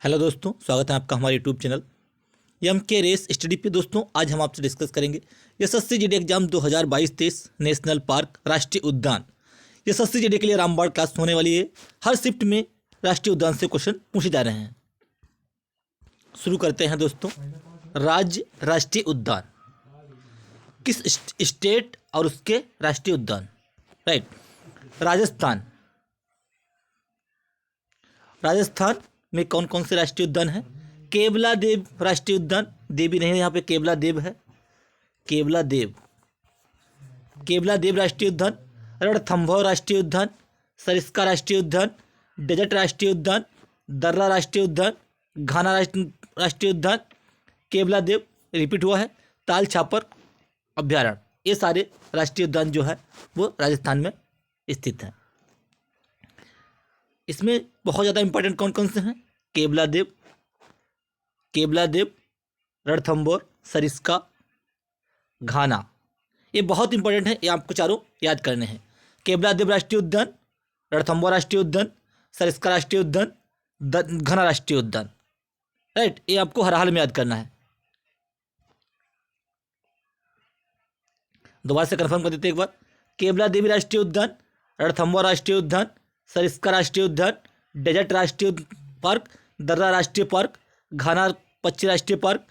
Hello दोस्तों, स्वागत है आपका हमारे YouTube channel M K race study पे। दोस्तों आज हम आपसे डिस्कस करेंगे SSC GD exam 2022-23 national park राष्ट्रीय उद्यान। एसएससी जीडी के लिए रामबाण क्लास होने वाली है। हर शिफ्ट में राष्ट्रीय उद्यान से क्वेश्चन पूछे जा रहे हैं। शुरू करते हैं दोस्तों। राज्य राष्ट्रीय उद्यान, किस स्टेट और उसके राष्ट्रीय उद्यान? राइट, राजस्थान। राजस्थान में कौन कौन से राष्ट्रीय उद्यान हैं? केवला देव राष्ट्रीय उद्यान, देवी नहीं है यहाँ पे, केवला देव है। केवला देव, केवला देव राष्ट्रीय उद्यान, रणथंभौर राष्ट्रीय उद्यान, सरिस्का राष्ट्रीय उद्यान, डेजर्ट राष्ट्रीय उद्यान, दर्रा राष्ट्रीय उद्यान, घाना राष्ट्रीय उद्यान, केवला देव रिपीट हुआ है, ताल छापर अभ्यारण्य। ये सारे राष्ट्रीय उद्यान जो है वो राजस्थान में स्थित हैं। इसमें बहुत ज़्यादा इंपॉर्टेंट कौन कौन से हैं? केवला देव, केवला देव, रणथंभौर, सरिस्का, घाना। ये बहुत इंपॉर्टेंट है, ये आपको चारों याद करने हैं। केवला देव राष्ट्रीय उद्यान, रणथंभौर राष्ट्रीय उद्यान, सरिस्का राष्ट्रीय उद्यान, घाना राष्ट्रीय उद्यान। राइट, ये आपको हर हाल में याद करना है। दोबारा से कंफर्म कर देते एक बार। केवला देवी राष्ट्रीय उद्यान, रणथंभौर राष्ट्रीय उद्यान, सरिस्का राष्ट्रीय उद्यान, डेजर्ट राष्ट्रीय पार्क, दर्रा राष्ट्रीय पार्क, घाना पक्षी राष्ट्रीय पार्क,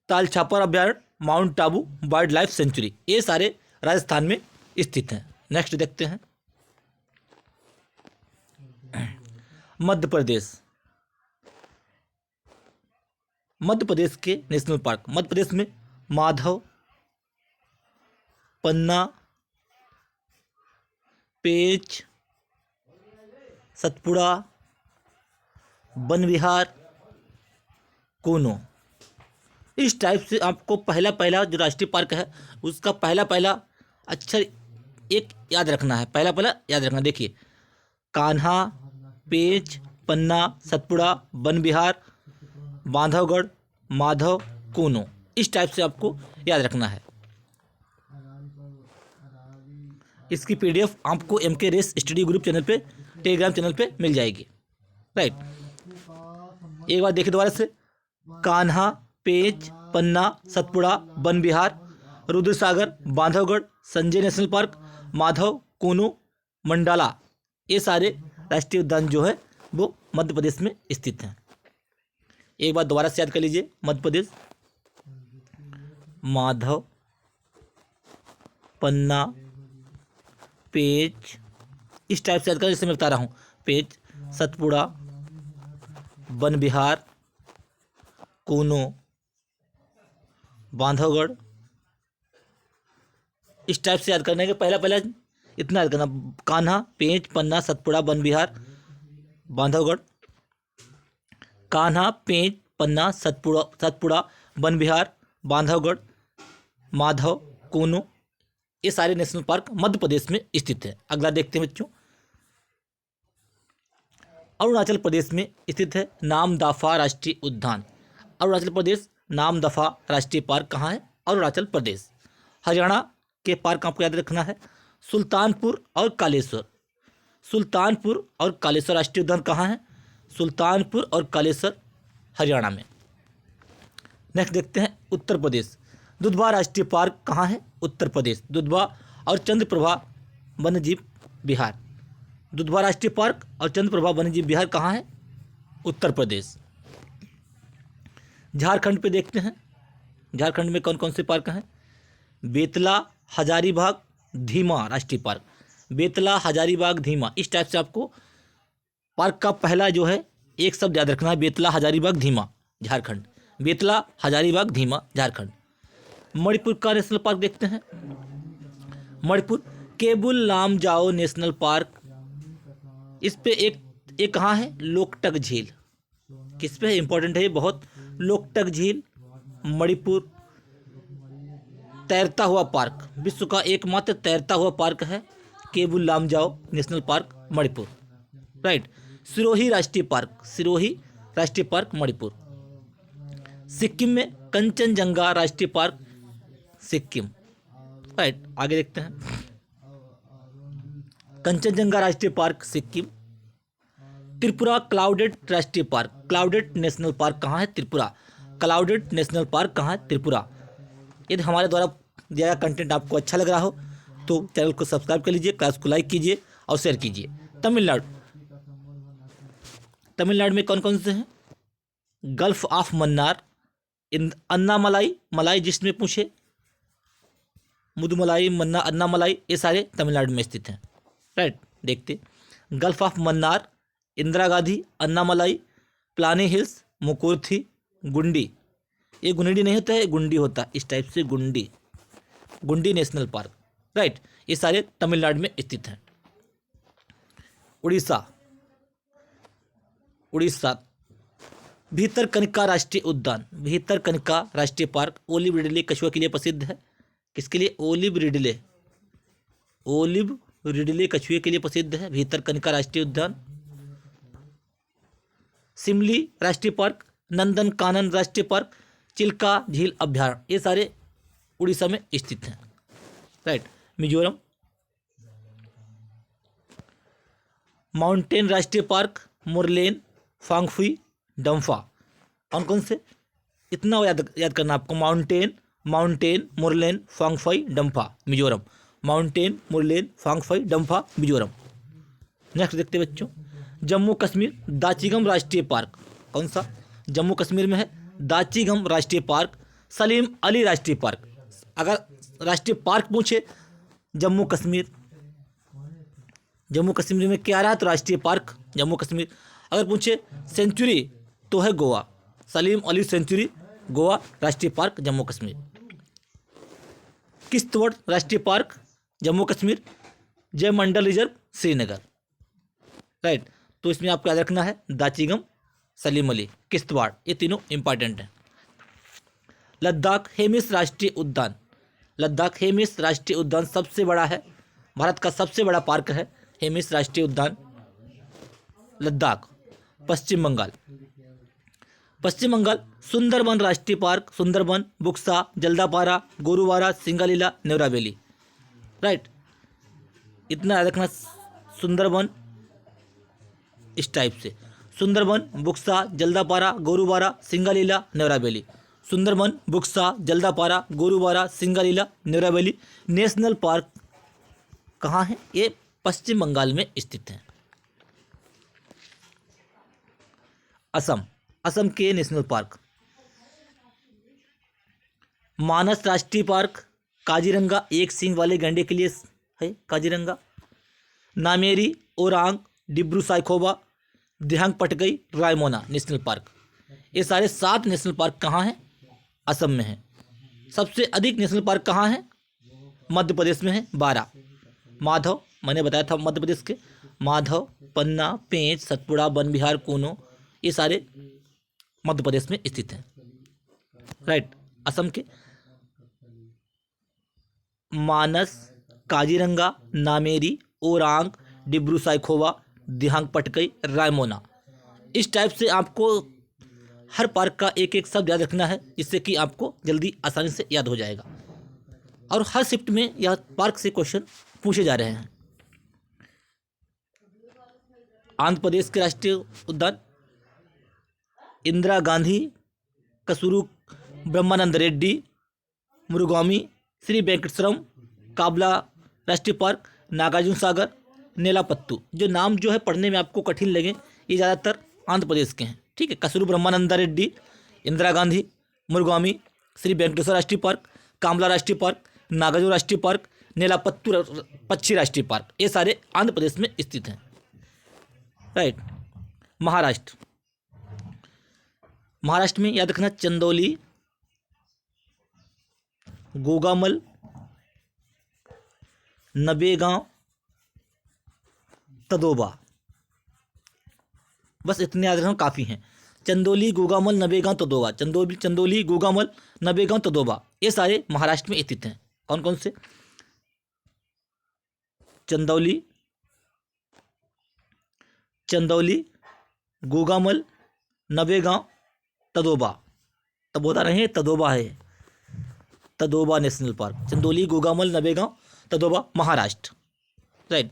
ताल छापर अभ्यारण्य, mount Abu wild life sanctuary. ये सारे राजस्थान में स्थित हैं। नेक्स्ट देखते हैं मध्य प्रदेश। मध्य प्रदेश के नेशनल पार्क, मध्य प्रदेश में माधव, पन्ना, पेंच, सतपुड़ा, वन विहार, कूनो। इस टाइप से आपको पहला पहला जो राष्ट्रीय पार्क है उसका पहला पहला अक्षर एक याद रखना है। पहला पहला याद रखना, देखिए कान्हा, पेंच, पन्ना, सतपुड़ा, वन विहार, बांधवगढ़, माधव, कूनो। इस टाइप से आपको याद रखना है। इसकी पीडीएफ आपको M K race study group channel पे, टेलीग्राम चैनल पे मिल जाएगी। राइट, एक बार देखिए दोबारा से। Kanha, Pench, Panna, Satpura, Van Vihar, Rudrasagar, Bandhavgarh, Sanjay national park, Madhav, Kuno, Mandla. ये सारे राष्ट्रीय उद्यान जो है वो मध्य प्रदेश में स्थित हैं। एक बार दोबारा से याद कर लीजिए। मध्य प्रदेश माधव, पन्ना, पेंच, इस टाइप से याद करें जैसे मैं बता रहा हूँ। पेंच, सतपुड़ा, वन विहार, कूनो, बांधवगढ़। इस टाइप से याद करने के पहला पहला इतना याद करना। कान्हा, पेंच, पन्ना, सतपुड़ा, वन विहार, बांधवगढ़। कान्हा, पेंच, पन्ना, सतपुड़ा, वन विहार, बांधवगढ़, माधव, कूनो। ये सारे नेशनल पार्क मध्य प्रदेश में स्थित है। अगला देखते हैं बच्चों। अरुणाचल प्रदेश में स्थित है नामदफा राष्ट्रीय उद्यान। अरुणाचल प्रदेश नामदफा राष्ट्रीय पार्क कहाँ है? अरुणाचल प्रदेश। हरियाणा के पार्क आपको याद रखना है सुल्तानपुर और कालेश्वर। सुल्तानपुर और कालेश्वर राष्ट्रीय उद्यान कहाँ है? सुल्तानपुर और कालेश्वर, हरियाणा में। नेक्स्ट देखते हैं उत्तर प्रदेश। दुधवा राष्ट्रीय पार्क कहाँ है? उत्तर प्रदेश। दुधवा और चंद्रप्रभा वन्यजीव विहार। दुधवा राष्ट्रीय पार्क और चंद्रप्रभा वन्यजीव विहार कहाँ है? उत्तर प्रदेश। झारखंड पे देखते हैं। झारखंड में कौन कौन से पार्क हैं? बेतला, हजारीबाग, धीमा राष्ट्रीय पार्क। बेतला, हजारीबाग, धीमा। इस टाइप से आपको पार्क का पहला जो है एक शब्द याद रखना है। बेतला, हजारीबाग, धीमा, झारखंड। बेतला, हजारीबाग, धीमा, झारखंड। मणिपुर का नेशनल पार्क देखते हैं। Manipur Keibul Lamjao national park. इस पे एक कहाँ है? लोकटक झील। किस पे इंपॉर्टेंट है ये बहुत? लोकटक झील, मणिपुर। तैरता हुआ पार्क, विश्व का एकमात्र तैरता हुआ पार्क है Keibul Lamjao national park, Manipur. Right. Sirohi राष्ट्रीय पार्क, सिरोही राष्ट्रीय पार्क, मणिपुर। सिक्किम में कंचनजंगा राष्ट्रीय पार्क, सिक्किम। राइट, आगे देखते हैं। कंचनजंगा राष्ट्रीय पार्क, सिक्किम। त्रिपुरा क्लाउडेड राष्ट्रीय पार्क, क्लाउडेड नेशनल पार्क कहाँ है? त्रिपुरा। क्लाउडेड नेशनल पार्क कहाँ है? त्रिपुरा। यदि हमारे द्वारा दिया गया कंटेंट आपको अच्छा लग रहा हो तो चैनल को सब्सक्राइब कर लीजिए, क्लास को लाइक कीजिए और शेयर कीजिए। तमिलनाडु, तमिलनाडु में कौन कौन से हैं? गल्फ ऑफ मन्नार, अन्नामलाई, मलाई जिसमें पूछे, मुदुमलाई, मन्ना, अन्नामलाई, ये सारे तमिलनाडु में स्थित हैं। राइट, देखते gulf of Mannar, Indira Gandhi, Anamalai, Palani hills, Mukurthi, Gundy. ये गुंडी नहीं होता है, गुंडी होता है इस टाइप से, गुंडी, गुंडी नेशनल पार्क। राइट, ये सारे तमिलनाडु में स्थित हैं। उड़ीसा, उड़ीसा भीतरकनिका राष्ट्रीय उद्यान, भीतरकनिका राष्ट्रीय पार्क ओलिव रिडले कछुआ के लिए प्रसिद्ध है। किसके लिए? ओलिव रिडले, ओलिव रिडले कछुए के लिए प्रसिद्ध है भीतरकनिका राष्ट्रीय उद्यान। सिमली राष्ट्रीय पार्क, नंदन कानन राष्ट्रीय पार्क, चिल्का झील अभ्यारण्य, ये सारे उड़ीसा में स्थित हैं। राइट, मिजोरम, माउंटेन राष्ट्रीय पार्क, मुरलेन, फांगफुई, डम्फा। कौन कौन से? इतना याद करना आपको, mountain, mountain, Murlen, Phawngpui, Dampa, Mizoram. Mountain, Murlen, Phawngpui, Dampa, Mizoram. Next देखते हैं बच्चों, जम्मू कश्मीर दाचिगम राष्ट्रीय पार्क। कौन सा? जम्मू कश्मीर में है दाचिगम राष्ट्रीय पार्क, सलीम अली राष्ट्रीय पार्क। अगर राष्ट्रीय पार्क पूछे जम्मू कश्मीर, जम्मू कश्मीर में क्या रहा तो राष्ट्रीय पार्क जम्मू कश्मीर। अगर पूछे सेंचुरी तो है गोवा, सलीम अली सेंचुरी, गोवा राष्ट्रीय पार्क जम्मू कश्मीर। किश्तवाड़ राष्ट्रीय पार्क जम्मू कश्मीर, जय मंडल रिजर्व श्रीनगर। राइट, तो इसमें आपको याद रखना है दाचिगम, सलीम अली, किश्तवाड़, ये तीनों इंपॉर्टेंट हैं। लद्दाख हेमिस राष्ट्रीय उद्यान, लद्दाख हेमिस राष्ट्रीय उद्यान सबसे बड़ा है, भारत का सबसे बड़ा पार्क है हेमिस राष्ट्रीय उद्यान, लद्दाख। पश्चिम बंगाल, पश्चिम बंगाल सुंदरबन राष्ट्रीय पार्क, सुंदरबन, बुक्सा, जल्दापारा, गोरुवारा, सिंगालीला, नेवराबेली। राइट, इतना याद रखना, सुंदरबन इस टाइप से, सुंदरबन, बुक्सा, जल्दापारा, गोरुवारा, सिंगालीला, नेवराबेली। सुंदरबन, बुक्सा, जल्दापारा, गोरुवारा, सिंगालीला, नेवराबेली नेशनल पार्क कहाँ है? ये पश्चिम बंगाल में स्थित है। असम, असम के नेशनल पार्क, मानस राष्ट्रीय पार्क, काजीरंगा एक सींग वाले गैंडे के लिए है काजीरंगा, नामेरी, ओरांग, डिब्रू साइखोवा, दिहांग पटगई, रायमोना नेशनल पार्क। ये सारे 7 नेशनल पार्क कहाँ हैं? असम में है। सबसे अधिक नेशनल पार्क कहाँ है? मध्य प्रदेश में है 12। माधव, मैंने बताया था मध्य प्रदेश के, माधव, पन्ना, पेंच, सतपुड़ा, वन विहार, कूनो, ये सारे मध्य प्रदेश में स्थित हैं। राइट, असम के मानस, काजीरंगा, नामेरी, ओरांग, डिब्रू साइखोवा, दिहांग पटकई, रायमोना, इस टाइप से आपको हर पार्क का एक एक शब्द याद रखना है, जिससे कि आपको जल्दी आसानी से याद हो जाएगा। और हर शिफ्ट में यह पार्क से क्वेश्चन पूछे जा रहे हैं। आंध्र प्रदेश के राष्ट्रीय उद्यान, इंदिरा गांधी, कसुरु ब्रह्मानंद रेड्डी, मुरुगामी, श्री वेंकटेश्वरम, काबला राष्ट्रीय पार्क, नागार्जुन सागर, नेलापत्तू। जो नाम जो है पढ़ने में आपको कठिन लगे, ये ज़्यादातर आंध्र प्रदेश के हैं। ठीक है, कसुरु ब्रह्मानंद रेड्डी, इंदिरा गांधी, मुरुगामी, श्री वेंकटेश्वर राष्ट्रीय पार्क, कामला राष्ट्रीय पार्क, नागार्जुन राष्ट्रीय पार्क, नेलापत्तू पक्षी राष्ट्रीय पार्क, ये सारे आंध्र प्रदेश में स्थित हैं। राइट, महाराष्ट्र, महाराष्ट्र में याद रखना चंदौली, गोगामल, नबेगांव, तदोबा, बस इतने याद रखना काफ़ी हैं। चंदौली, गोगामल, नबेगांव, तदोबा, चंदौली, गोगामल, नबेगांव, तदोबा, ये सारे महाराष्ट्र में स्थित हैं। कौन कौन से? चंदौली, गोगामल, नबेगांव, तदोबा, तबोदा नहीं, तदोबा है, Tadoba national park, Chandoli, Gugamal, Navegaon, Tadoba, Maharashtra. Right,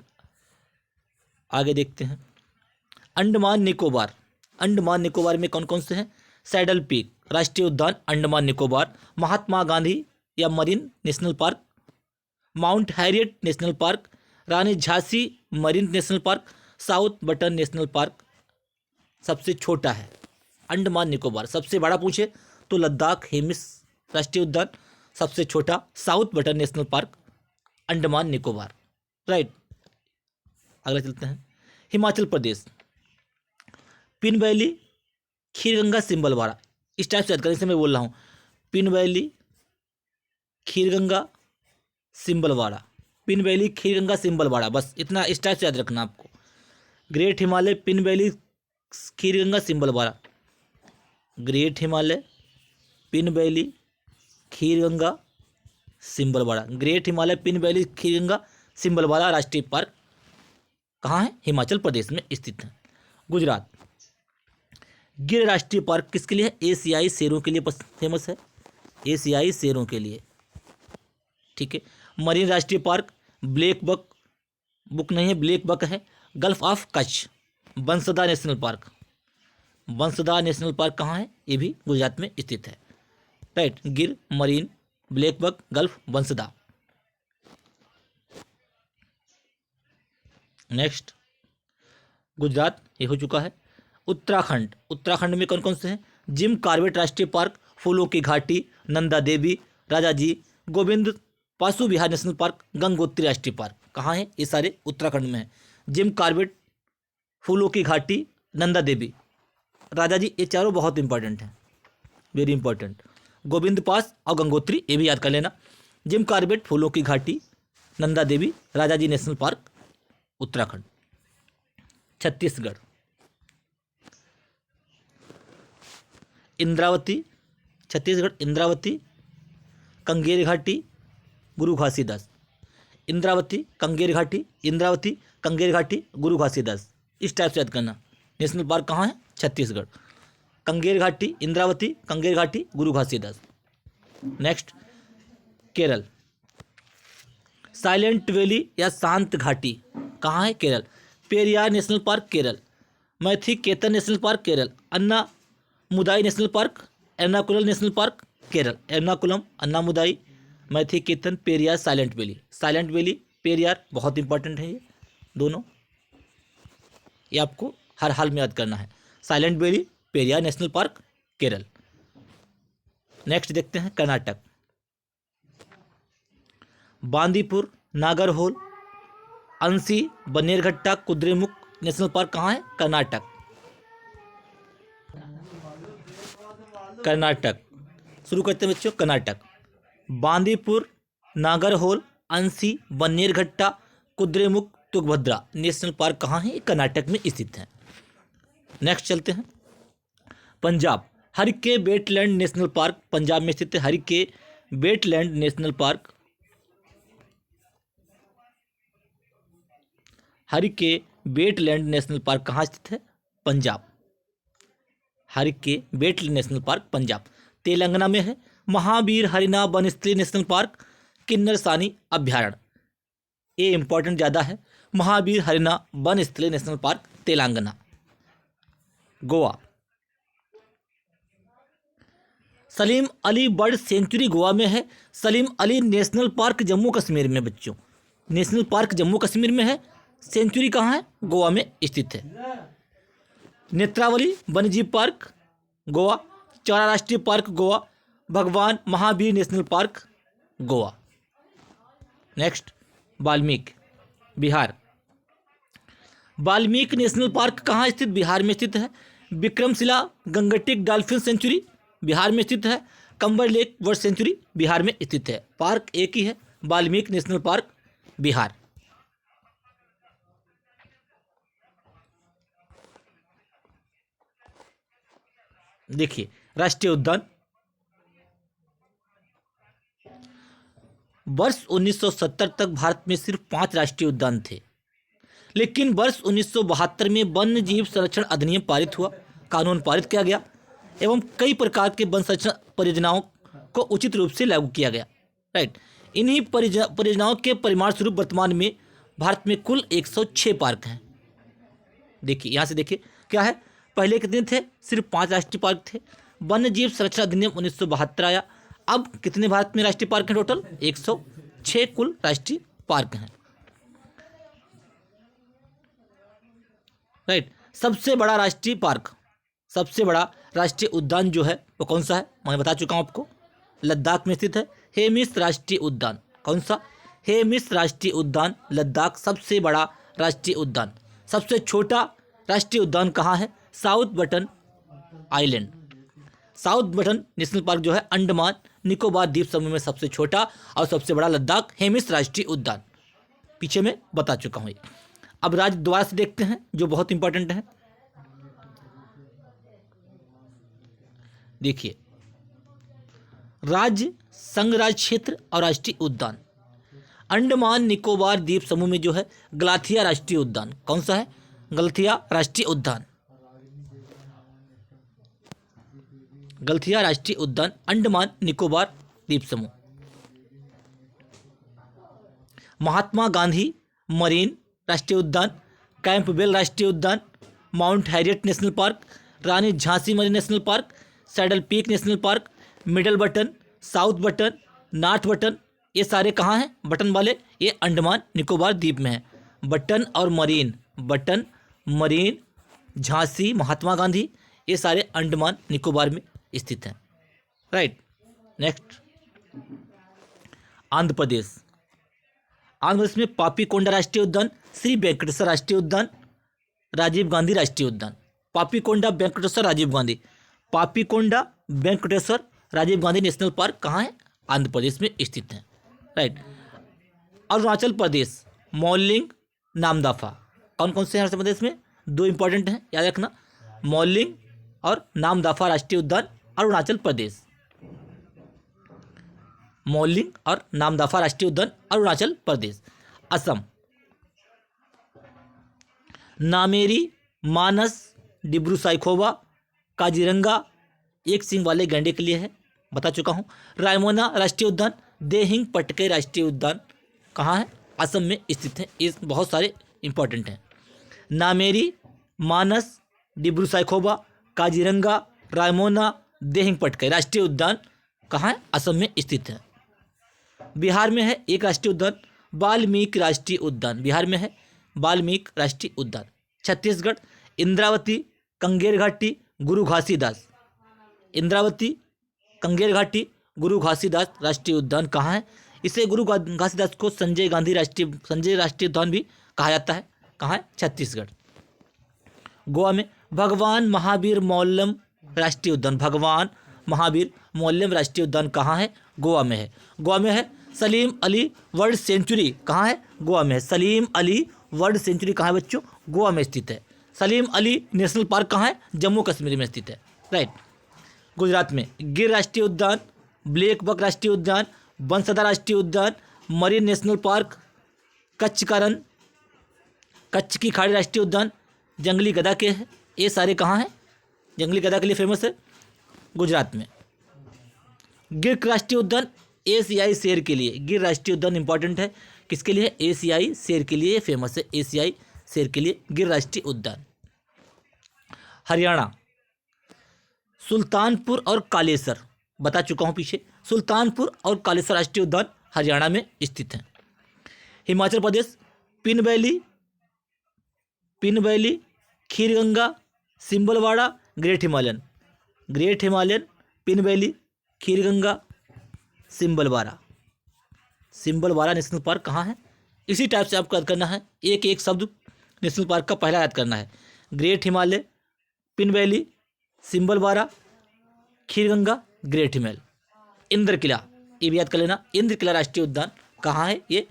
आगे देखते हैं। अंडमान निकोबार, अंडमान निकोबार में कौन कौन से हैं? सैडल पीक राष्ट्रीय उद्यान अंडमान निकोबार, महात्मा गांधी या marine national park, mount Harriet national park, Rani Jhansi marine national park, south Button national park सबसे छोटा है अंडमान निकोबार। सबसे बड़ा पूछे तो लद्दाख हेमिस राष्ट्रीय उद्यान, सबसे छोटा south Button national park Andaman Nicobar. Right, अगला चलते हैं। हिमाचल प्रदेश, पिन वैली खीरगंगा सिंबलवाड़ा, इस टाइप से याद करने से मैं बोल रहा हूँ, pin valley Khirganga Simbalbara, pin valley Khirganga Simbalbara, बस इतना इस टाइप से याद रखना आपको। Great Himalaya Pin valley Khirganga Simbalbara, great Himalaya Pin valley Khirganga Simbalbara, great Himalaya Pin valley Khirganga Simbalbara राष्ट्रीय पार्क कहाँ है? हिमाचल प्रदेश में स्थित है। गुजरात, गिर राष्ट्रीय पार्क किसके लिए है? एशियाई शेरों के लिए फेमस है, एशियाई शेरों के लिए, ठीक है। मरीन राष्ट्रीय पार्क ब्लैक बक, बुक नहीं है, ब्लैक बक है। Gulf of Kutch, Bansda national park, Bansda national park कहाँ है? ये भी गुजरात में स्थित है। Right, Gir, marine, black buck, gulf, Bansda. Next, Gujarat ये हो चुका है। उत्तराखंड, उत्तराखंड में कौन कौन से हैं? जिम कॉर्बेट राष्ट्रीय पार्क, फूलों की घाटी, नंदा देवी, राजाजी, गोविंद पासु विहार नेशनल पार्क, गंगोत्री राष्ट्रीय पार्क कहाँ है? ये सारे उत्तराखंड में है। जिम कॉर्बेट, फूलों की घाटी, नंदा देवी, राजाजी, ये चारों बहुत इंपॉर्टेंट हैं, वेरी इंपॉर्टेंट। गोविंद पास और गंगोत्री ये भी याद कर लेना। जिम कॉर्बेट, फूलों की घाटी, नंदा देवी, राजाजी नेशनल पार्क उत्तराखंड। छत्तीसगढ़, इंद्रावती, छत्तीसगढ़ इंद्रावती, कंगेर घाटी, गुरु घासीदास, इंद्रावती कंगेर घाटी, इंद्रावती कंगेर घाटी, गुरु घासीदास, इस टाइप से याद करना। नेशनल पार्क कहाँ है? छत्तीसगढ़, कंगेर घाटी, Indravati Kanger Ghati, Guru Ghasidas. Next, Kerala, silent valley या शांत घाटी कहाँ है? Kerala, Periyar national park Kerala, Mathikettan national park Kerala, Anamudi national park, Ernakulam national park Kerala, Ernakulam, Anamudi, Mathikettan, Periyar, silent valley, silent valley, Periyar बहुत इंपॉर्टेंट है ये दोनों, ये आपको हर हाल में याद करना है। Silent valley, Periyar national park Kerala. Next देखते हैं कर्नाटक, बांदीपुर, नागरहोल, अंसी, बनेरघट्टा, कुद्रेमुख नेशनल पार्क कहाँ है? कर्नाटक, कर्नाटक। शुरू करते हैं बच्चों, कर्नाटक, बांदीपुर, नागरहोल, अंसी, बनेरघट्टा, कुद्रेमुख, तुंगभद्रा नेशनल पार्क कहाँ है? कर्नाटक में स्थित है। नेक्स्ट चलते हैं, Punjab, Harike wetland national park Punjab में स्थित है, Harike wetland national park, Harike wetland national park कहाँ स्थित है? Punjab, Harike wetland national park Punjab. Telangana में है, महावीर हरिना बनस्थली नेशनल पार्क, किन्नरसानी अभ्यारण्य, ये इंपॉर्टेंट ज़्यादा है, Mahavir Harina Vanasthali national park Telangana. Goa, Salim Ali bird sanctuary Goa में है, सलीम अली नेशनल पार्क जम्मू कश्मीर में बच्चों, नेशनल पार्क जम्मू कश्मीर में है, सेंचुरी कहाँ है? गोवा में स्थित है। नेत्रावली वन्यजीव पार्क गोवा, चौरा राष्ट्रीय पार्क गोवा, भगवान Mahavir national park Goa. Next, Valmiki, Bihar, Valmiki national park कहाँ स्थित? बिहार में स्थित है। विक्रमशिला गंगटिक डॉल्फिन सेंचुरी बिहार में स्थित है। कंबर लेक बर्ड सेंचुरी बिहार में स्थित है। पार्क एक ही है, वाल्मीकि नेशनल पार्क बिहार। देखिए, राष्ट्रीय उद्यान वर्ष 1970 तक भारत में सिर्फ 5 राष्ट्रीय उद्यान थे, लेकिन वर्ष 1972 में वन्य जीव संरक्षण अधिनियम पारित हुआ, कानून पारित किया गया एवं कई प्रकार के वन संरक्षण परियोजनाओं को उचित रूप से लागू किया गया। राइट, इन्हीं परियोजनाओं के परिणाम स्वरूप वर्तमान में भारत में कुल 106 पार्क हैं। देखिए यहाँ से देखिए क्या है, पहले कितने थे, सिर्फ 5 राष्ट्रीय पार्क थे। वन्य जीव संरक्षण अधिनियम 1972 आया। अब कितने भारत में राष्ट्रीय पार्क हैं टोटल, 106 कुल राष्ट्रीय पार्क हैं। राइट। सबसे बड़ा राष्ट्रीय पार्क, सबसे बड़ा राष्ट्रीय उद्यान जो है वो कौन सा है, मैं बता चुका हूँ आपको, लद्दाख में स्थित है हेमिस राष्ट्रीय उद्यान। कौन सा, हेमिस राष्ट्रीय उद्यान, लद्दाख सबसे बड़ा राष्ट्रीय उद्यान। सबसे छोटा राष्ट्रीय उद्यान कहाँ है, south button island, south Button national park जो है अंडमान निकोबार द्वीप समूह में सबसे छोटा, और सबसे बड़ा लद्दाख हेमिस राष्ट्रीय उद्यान, पीछे में बता चुका हूँ। अब राज्य दोबारा से देखते हैं जो बहुत इंपॉर्टेंट है। देखिए राज्य, संघ राज्य क्षेत्र और राष्ट्रीय उद्यान। अंडमान निकोबार द्वीप समूह में जो है गलाथिया राष्ट्रीय उद्यान, कौन सा है, गलथिया राष्ट्रीय उद्यान, गलथिया राष्ट्रीय उद्यान अंडमान निकोबार द्वीप समूह। महात्मा गांधी मरीन राष्ट्रीय उद्यान, कैंपबेल राष्ट्रीय उद्यान, mount Harriet national park, Rani Jhansi marine national park, saddle peak national park, middle Button, south Button, north Button, ये सारे कहाँ हैं बटन वाले, ये अंडमान निकोबार द्वीप में है। बटन और marine, button, marine, Jhansi, Mahatma Gandhi, ये सारे अंडमान निकोबार में स्थित हैं। राइट। नेक्स्ट, आंध्र प्रदेश। आंध्र प्रदेश में पापीकोंडा राष्ट्रीय उद्यान, श्री वेंकटेश्वर राष्ट्रीय उद्यान, राजीव गांधी राष्ट्रीय उद्यान। पापीकोंडा, वेंकटेश्वर, राजीव गांधी, पापीकोंडा, वेंकटेश्वर, राजीव गांधी नेशनल पार्क कहाँ है, आंध्र प्रदेश में स्थित है। राइट। अरुणाचल प्रदेश, मौलिंग, नामदफा, कौन कौन से हैं अरुणाचल प्रदेश में, 2 इंपॉर्टेंट हैं याद रखना, मौलिंग और नामदफा राष्ट्रीय उद्यान अरुणाचल प्रदेश, मौलिंग और नामदफा राष्ट्रीय उद्यान अरुणाचल प्रदेश। असम, नामेरी, मानस, डिब्रू साइखोवा, काजीरंगा एक सींग वाले गैंडे के लिए है, बता चुका हूँ। रायमोना राष्ट्रीय उद्यान, देहिंग पटके राष्ट्रीय उद्यान कहाँ है, असम में स्थित है। ये बहुत सारे इंपॉर्टेंट हैं। नामेरी, मानस, डिब्रू साइखोवा, काजीरंगा, रायमोना, देहिंग पटके राष्ट्रीय उद्यान कहाँ है, असम में स्थित है। बिहार में है एक राष्ट्रीय उद्यान, वाल्मीकि राष्ट्रीय उद्यान, बिहार में है वाल्मीकि राष्ट्रीय उद्यान। छत्तीसगढ़, इंद्रावती, कंगेर घाटी, गुरु घासीदास, इंद्रावती, कंगेर घाटी, गुरु घासीदास राष्ट्रीय उद्यान कहाँ है, इसे गुरु घासीदास को संजय राष्ट्रीय उद्यान भी कहा जाता है। कहाँ है, छत्तीसगढ़। गोवा में भगवान महावीर मौल्यम राष्ट्रीय उद्यान, भगवान महावीर मौल्यम राष्ट्रीय उद्यान कहाँ है, गोवा में है। गोवा में है सलीम अली वर्ल्ड सेंचुरी, कहाँ है, गोवा में है। सलीम अली वर्ल्ड सेंचुरी कहाँ है बच्चों, गोवा में स्थित है। सलीम अली नेशनल पार्क कहाँ है, जम्मू कश्मीर में स्थित है। राइट। गुजरात में गिर राष्ट्रीय उद्यान, ब्लैक बक राष्ट्रीय उद्यान, बंसदा राष्ट्रीय उद्यान, मरीन नेशनल पार्क, कच्छ का रण, कच्छ की खाड़ी राष्ट्रीय उद्यान, जंगली गधा के हैं, ये सारे कहाँ हैं, जंगली गधा के लिए फेमस है गुजरात में। गिर राष्ट्रीय उद्यान एशियाई शेर के लिए, गिर राष्ट्रीय उद्यान इंपॉर्टेंट है, किसके लिए, एशियाई शेर के लिए फेमस है, एशियाई शेर के लिए गिर राष्ट्रीय उद्यान। हरियाणा, सुल्तानपुर और कालेसर, बता चुका हूँ पीछे, सुल्तानपुर और कालेसर राष्ट्रीय उद्यान हरियाणा में स्थित हैं। Himachal Pradesh, Pin valley, Khirganga, Simbalbara, great Himalayan, Pin valley, Khirganga, Simbalbara national park कहाँ है। इसी टाइप से आपको याद करना है, एक एक शब्द नेशनल पार्क का पहला याद करना है। Great Himalaya, Pin valley, Simbalbara, Khirganga, great Himalaya. Inderkilla, ये भी याद कर लेना, इंद्र किला राष्ट्रीय उद्यान कहाँ है, ये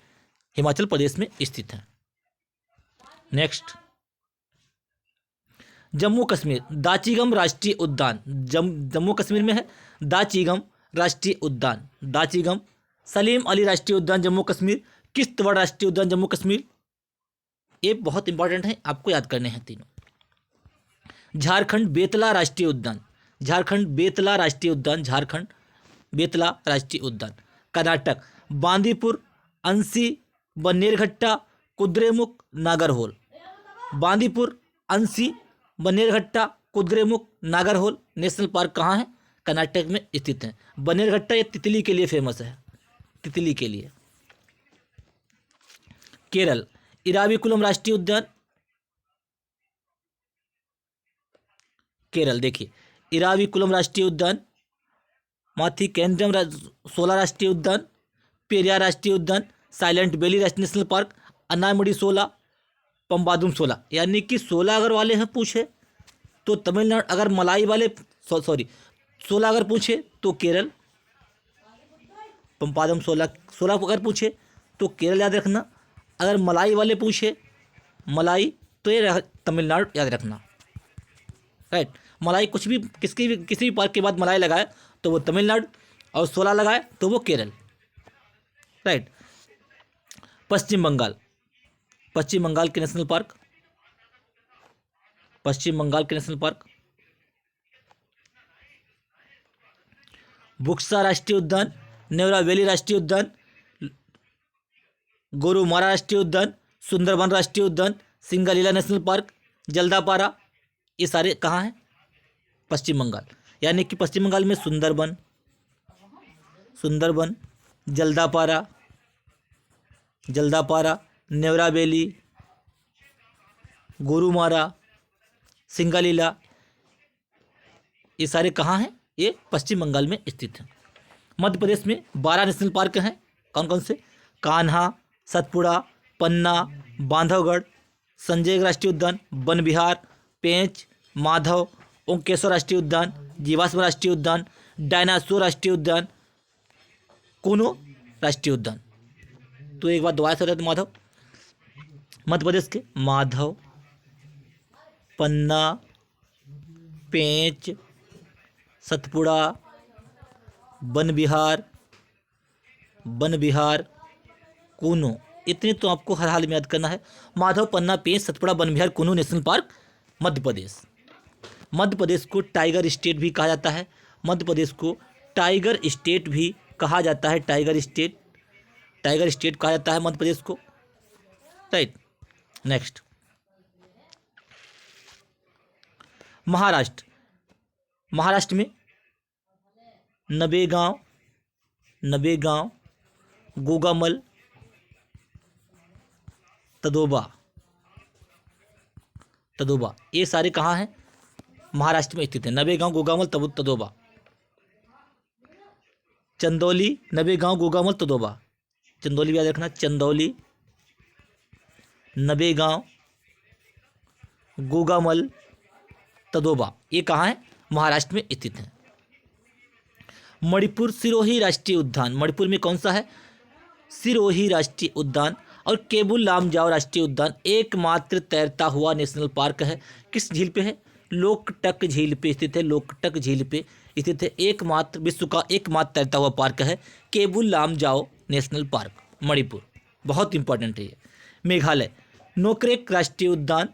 हिमाचल प्रदेश में स्थित है। नेक्स्ट, जम्मू कश्मीर, दाचीगम राष्ट्रीय उद्यान, जम्मू कश्मीर में है दाचीगम राष्ट्रीय उद्यान, दाचीगम। सलीम अली राष्ट्रीय उद्यान जम्मू कश्मीर, किश्तवाड़ राष्ट्रीय उद्यान जम्मू कश्मीर, ये बहुत इंपॉर्टेंट है, आपको याद करने हैं तीनों। झारखंड बेतला राष्ट्रीय उद्यान, झारखंड बेतला राष्ट्रीय उद्यान। कर्नाटक, बांदीपुर, अंसी, बन्नेरघट्टा, कुद्रेमुख, नागरहोल। बांदीपुर, अंसी, बनेरघट्टा, कुद्रेमुख, नागरहोल नेशनल पार्क कहाँ है? कर्नाटक में स्थित है। बनेरघट्टा ये तितली के लिए फेमस है, तितली के लिए। केरल, इराविकुलम राष्ट्रीय उद्यान। केरल देखिए, इराविकुलम राष्ट्रीय उद्यान, माथी केंद्रम 16 राष्ट्रीय उद्यान, पेरियार राष्ट्रीय उद्यान, silent valley national park, Anamudi 16, पम्बादुम 16। यानी कि 16 अगर वाले हैं पूछे तो तमिलनाडु, अगर मलाई वाले 16 अगर पूछे तो केरल, पम्पादम 16 अगर पूछे तो केरल याद रखना। अगर मलाई वाले पूछे मलाई तो ये तमिलनाडु याद रखना, राइट। मलाई कुछ भी किसी भी पार्क के बाद मलाई लगाए तो वो तमिलनाडु, और 16 लगाए तो वो केरल, राइट। पश्चिम बंगाल, पश्चिम बंगाल के नेशनल पार्क, पश्चिम बंगाल के नेशनल पार्क, बुक्सा राष्ट्रीय उद्यान, नेवरा वैली राष्ट्रीय उद्यान, गोरुमारा राष्ट्रीय उद्यान, सुंदरबन राष्ट्रीय उद्यान, सिंगलीला नेशनल पार्क, जल्दापारा, ये सारे कहाँ हैं? पश्चिम बंगाल। यानी कि पश्चिम बंगाल में सुंदरबन, जल्दापारा, नेवरा वैली, गोरुमारा, सिंगलीला, ये सारे कहाँ हैं? ये पश्चिम बंगाल में स्थित हैं। मध्य प्रदेश में 12 नेशनल पार्क हैं। कौन कौन से? कान्हा, सतपुड़ा, पन्ना, बांधवगढ़, संजय राष्ट्रीय उद्यान, वन विहार, पेंच, माधव, ओंकेश्वर राष्ट्रीय उद्यान, जीवाश्म राष्ट्रीय उद्यान, डायनासोर राष्ट्रीय उद्यान, कूनो राष्ट्रीय उद्यान। तो एक बार दोबारा से रहते माधव, मध्य प्रदेश के माधव, पन्ना, पेंच, सतपुड़ा, वन विहार, कूनो, इतने तो आपको हर हाल में याद करना है। माधव, पन्ना, पेंच, सतपुड़ा, वन विहार, कूनो नेशनल पार्क मध्य प्रदेश। मध्य प्रदेश को टाइगर स्टेट भी कहा जाता है। मध्य प्रदेश को टाइगर स्टेट भी कहा जाता है। टाइगर स्टेट कहा जाता है मध्य प्रदेश को, राइट। नेक्स्ट, महाराष्ट्र में नवेगांव, गोगामल, तदोबा, ये सारे कहाँ हैं? महाराष्ट्र में स्थित है। नवेगांव, गोगामल, तदोबा। चंदौली, नवेगांव, गोगामल, तदोबा, चंदौली भी याद रखना। चंदौली, नवेगांव, गोगामल, तदोबा, ये कहाँ है? महाराष्ट्र में स्थित है। मणिपुर सिरोही राष्ट्रीय उद्यान, मणिपुर में कौन सा है? सिरोही राष्ट्रीय उद्यान। और केबुल लामजाओ राष्ट्रीय उद्यान एकमात्र तैरता हुआ नेशनल पार्क है। किस झील पे है? लोकटक झील पे स्थित है। लोकटक झील पे स्थित है। एकमात्र, विश्व का एकमात्र तैरता हुआ पार्क है केबुल लामजाओ नेशनल पार्क, मणिपुर। बहुत इंपॉर्टेंट है ये। मेघालय, नोकरेक राष्ट्रीय उद्यान,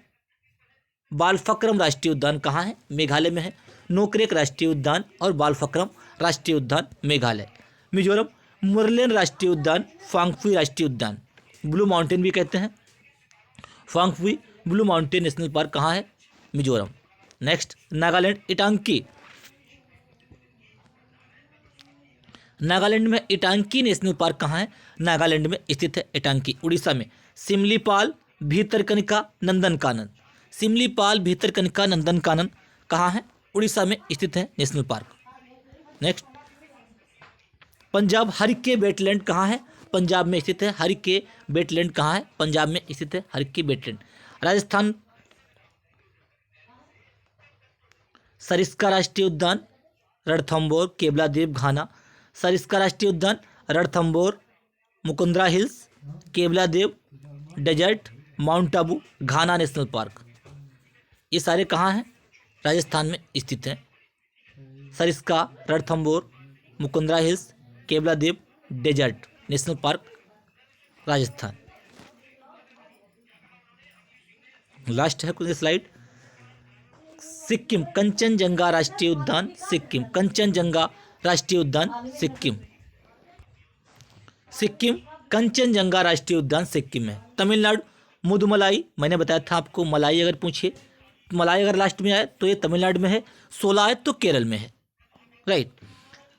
बालफक्रम राष्ट्रीय उद्यान कहाँ है? मेघालय में है। नोकरेक राष्ट्रीय उद्यान और बालफक्रम राष्ट्रीय उद्यान मेघालय। मिजोरम, मुरलेन राष्ट्रीय उद्यान, फांगफुई राष्ट्रीय उद्यान, ब्लू माउंटेन भी कहते हैं। फांगफुई ब्लू माउंटेन नेशनल पार्क कहाँ है? मिजोरम। नेक्स्ट, नागालैंड, इटांकी, नागालैंड में इटांकी नेशनल पार्क कहाँ है? नागालैंड में स्थित है इटांकी। उड़ीसा में सिमलीपाल, भीतरकनिका, नंदनकानन, सिमलीपाल, भीतरकनिका, नंदनकानन कहाँ है? उड़ीसा में स्थित है national park. Next, Punjab, Harike wetland कहाँ है? पंजाब में स्थित है। हरिके वेटलैंड कहाँ है? पंजाब में स्थित है हरिके वेटलैंड। राजस्थान, सरिस्का राष्ट्रीय उद्यान, रणथंभौर, केवलादेव, घाना। सरिस्का राष्ट्रीय उद्यान, Ranthambore, Mukundra hills, Keoladeo desert, mount Abu, Ghana national park, ये सारे कहाँ हैं? राजस्थान में स्थित हैं। Sariska, Ranthambore, Mukundra hills, Keoladeo desert national park, Rajasthan. Last है कुछ स्लाइड। सिक्किम, कंचनजंगा राष्ट्रीय उद्यान, सिक्किम, कंचनजंगा राष्ट्रीय उद्यान, सिक्किम, कंचनजंगा राष्ट्रीय उद्यान सिक्किम में। तमिलनाडु, मुदुमलाई, मैंने बताया था आपको, मलाई अगर पूछे मलाई अगर लास्ट में आए तो ये तमिलनाडु में है, 16 आए तो केरल में है, राइट।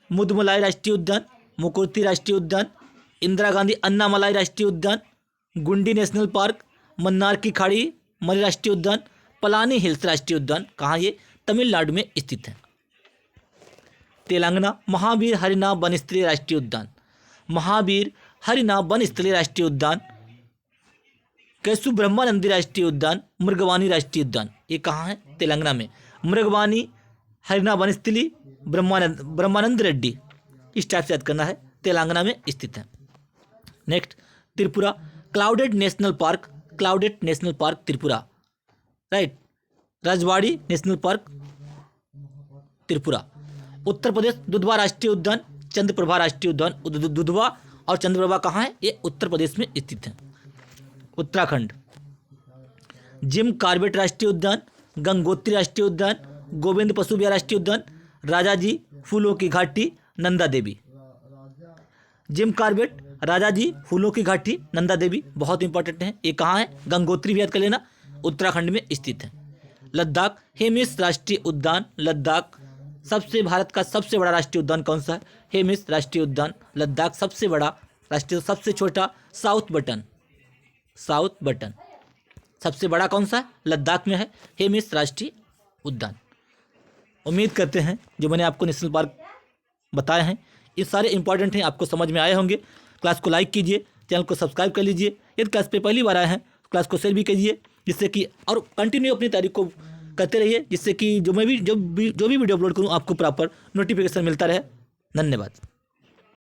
मुदमलाई राष्ट्रीय उद्यान, मुकुर्ती राष्ट्रीय उद्यान, इंदिरा गांधी अन्नामलाई राष्ट्रीय उद्यान, गुंडी नेशनल पार्क, मन्नार की खाड़ी मरी राष्ट्रीय उद्यान, पलानी हिल्स राष्ट्रीय उद्यान, कहाँ ये? तमिलनाडु में स्थित है। तेलंगाना महावीर हरिना वनस्थलीय राष्ट्रीय उद्यान, महावीर हरिना वनस्थलीय राष्ट्रीय उद्यान, कैसु ब्रह्मानंदी राष्ट्रीय उद्यान, मृगवानी राष्ट्रीय उद्यान, ये कहाँ है? तेलंगाना में। मृगवानी हरिना वनस्थली ब्रह्मानंद रेड्डी, इस टाइप से याद करना है, तेलंगाना में स्थित है। Next Tripura, clouded national park, clouded national park Tripura, right. Rajbari national park Tripura. Uttar Pradesh Dudhwa राष्ट्रीय उद्यान, चंद्रप्रभा राष्ट्रीय उद्यान, दुधवा और चंद्रप्रभा कहाँ है? ये उत्तर प्रदेश में स्थित है। उत्तराखंड, जिम कॉर्बेट राष्ट्रीय उद्यान, गंगोत्री राष्ट्रीय उद्यान, गोविंद पशु विहार राष्ट्रीय उद्यान, राजाजी फूलों की घाटी, नंदा देवी। जिम कॉर्बेट, राजाजी फूलों की घाटी, नंदा देवी बहुत इंपॉर्टेंट है। ये कहाँ है? गंगोत्री भी याद कर लेना, उत्तराखंड में स्थित है। लद्दाख हेमिस राष्ट्रीय उद्यान, लद्दाख भारत का सबसे बड़ा राष्ट्रीय उद्यान कौन सा है? हेमिस राष्ट्रीय उद्यान। लद्दाख सबसे बड़ा राष्ट्रीय, सबसे छोटा साउथ बटन, साउथ बटन। सबसे बड़ा कौन सा है? लद्दाख में है, हेमिस राष्ट्रीय उद्यान। उम्मीद करते हैं जो मैंने आपको नेशनल पार्क बताए हैं ये सारे इंपॉर्टेंट हैं, आपको समझ में आए होंगे। क्लास को लाइक कीजिए, चैनल को सब्सक्राइब कर लीजिए। यदि क्लास पे पहली बार आए हैं तो क्लास को शेयर भी कीजिए, जिससे कि और कंटिन्यू अपनी तैयारी को करते रहिए, जिससे कि जो भी वीडियो अपलोड करूँ आपको प्रॉपर नोटिफिकेशन मिलता रहे। धन्यवाद।